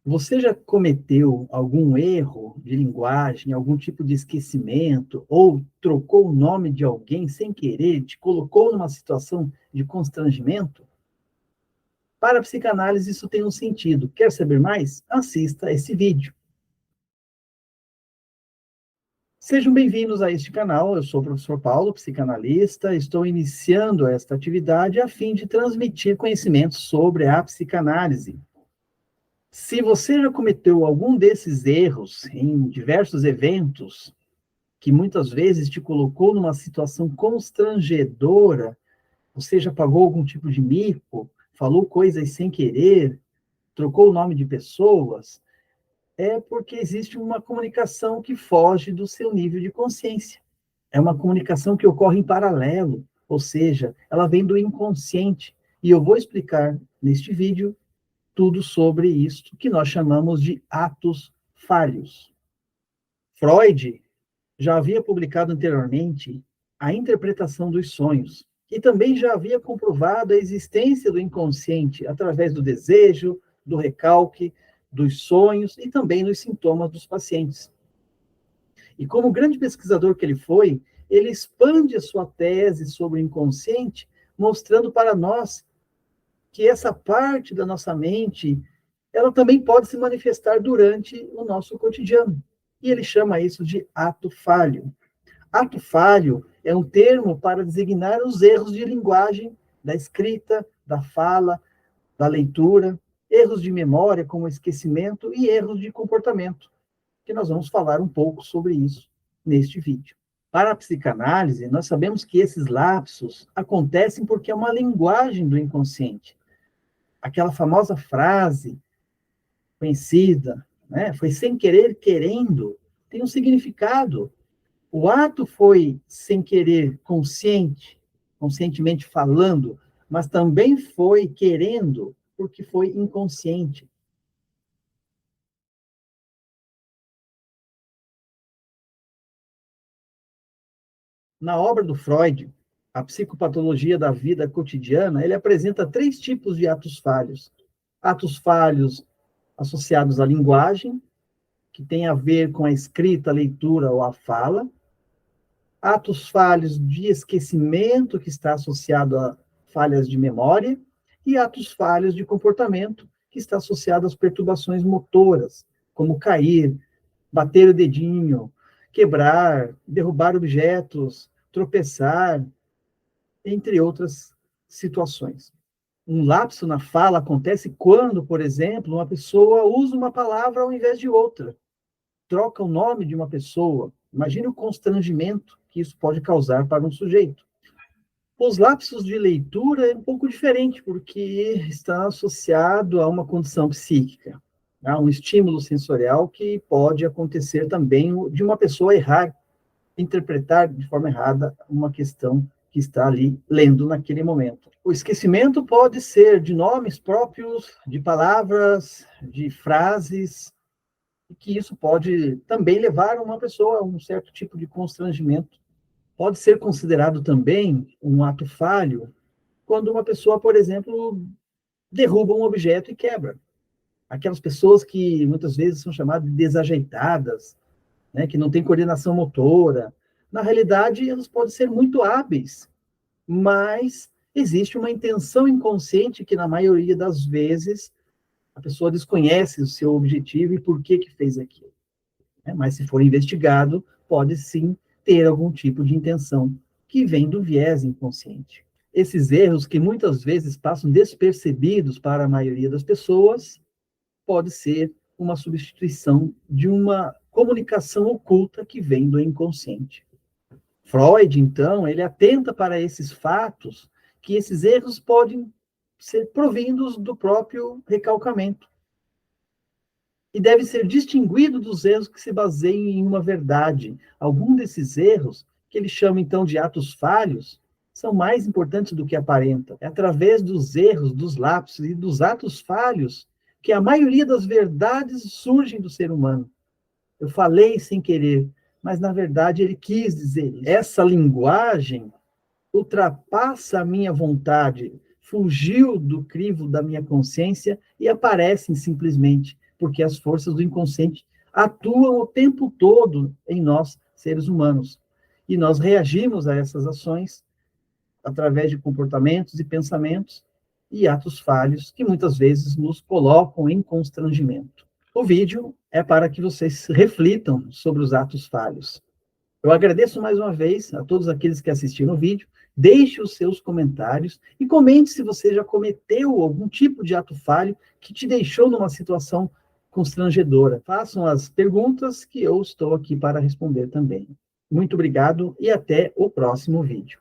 Você já cometeu algum erro de linguagem, algum tipo de esquecimento, ou trocou o nome de alguém sem querer, te colocou numa situação de constrangimento? Para a psicanálise, isso tem um sentido. Quer saber mais? Assista esse vídeo. Sejam bem-vindos a este canal. Eu sou o professor Paulo, psicanalista. Estou iniciando esta atividade a fim de transmitir conhecimentos sobre a psicanálise. Se você já cometeu algum desses erros em diversos eventos, que muitas vezes te colocou numa situação constrangedora, você já pagou algum tipo de mico, falou coisas sem querer, trocou o nome de pessoas, é porque existe uma comunicação que foge do seu nível de consciência. É uma comunicação que ocorre em paralelo, ou seja, ela vem do inconsciente. E eu vou explicar neste vídeo tudo sobre isso que nós chamamos de atos falhos. Freud já havia publicado anteriormente a interpretação dos sonhos e também já havia comprovado a existência do inconsciente através do desejo, do recalque, dos sonhos e também nos sintomas dos pacientes. E como grande pesquisador que ele foi, ele expande a sua tese sobre o inconsciente, mostrando para nós que essa parte da nossa mente, ela também pode se manifestar durante o nosso cotidiano. E ele chama isso de ato falho. Ato falho é um termo para designar os erros de linguagem, da escrita, da fala, da leitura, erros de memória, como esquecimento, e erros de comportamento, que nós vamos falar um pouco sobre isso neste vídeo. Para a psicanálise, nós sabemos que esses lapsos acontecem porque é uma linguagem do inconsciente. Aquela famosa frase conhecida, né? Foi sem querer, querendo, tem um significado. O ato foi sem querer, conscientemente falando, mas também foi querendo, porque foi inconsciente. Na obra do Freud, A Psicopatologia da Vida Cotidiana, ele apresenta 3 tipos de atos falhos. Atos falhos associados à linguagem, que tem a ver com a escrita, a leitura ou a fala. Atos falhos de esquecimento, que está associado a falhas de memória. E atos falhos de comportamento, que está associado às perturbações motoras, como cair, bater o dedinho, quebrar, derrubar objetos, tropeçar, entre outras situações. Um lapso na fala acontece quando, por exemplo, uma pessoa usa uma palavra ao invés de outra, troca o nome de uma pessoa. Imagine o constrangimento que isso pode causar para um sujeito. Os lapsos de leitura é um pouco diferente, porque está associado a uma condição psíquica, a um estímulo sensorial que pode acontecer também de uma pessoa errar, interpretar de forma errada uma questão que está ali lendo naquele momento. O esquecimento pode ser de nomes próprios, de palavras, de frases, e que isso pode também levar uma pessoa a um certo tipo de constrangimento. Pode ser considerado também um ato falho quando uma pessoa, por exemplo, derruba um objeto e quebra. Aquelas pessoas que muitas vezes são chamadas de desajeitadas, né, que não têm coordenação motora. Na realidade, elas podem ser muito hábeis, mas existe uma intenção inconsciente que, na maioria das vezes, a pessoa desconhece o seu objetivo e por que fez aquilo. Mas, se for investigado, pode sim ter algum tipo de intenção que vem do viés inconsciente. Esses erros, que muitas vezes passam despercebidos para a maioria das pessoas, pode ser uma substituição de uma comunicação oculta que vem do inconsciente. Freud, então, ele atenta para esses fatos, que esses erros podem ser provindos do próprio recalcamento. E deve ser distinguido dos erros que se baseiam em uma verdade. Algum desses erros, que ele chama então de atos falhos, são mais importantes do que aparentam. É através dos erros, dos lapsos e dos atos falhos que a maioria das verdades surgem do ser humano. Eu falei sem querer, mas na verdade ele quis dizer isso. Essa linguagem ultrapassa a minha vontade, fugiu do crivo da minha consciência e aparecem simplesmente porque as forças do inconsciente atuam o tempo todo em nós, seres humanos. E nós reagimos a essas ações através de comportamentos e pensamentos e atos falhos que muitas vezes nos colocam em constrangimento. O vídeo é para que vocês reflitam sobre os atos falhos. Eu agradeço mais uma vez a todos aqueles que assistiram o vídeo. Deixe os seus comentários e comente se você já cometeu algum tipo de ato falho que te deixou numa situação constrangedora. Façam as perguntas que eu estou aqui para responder também. Muito obrigado e até o próximo vídeo.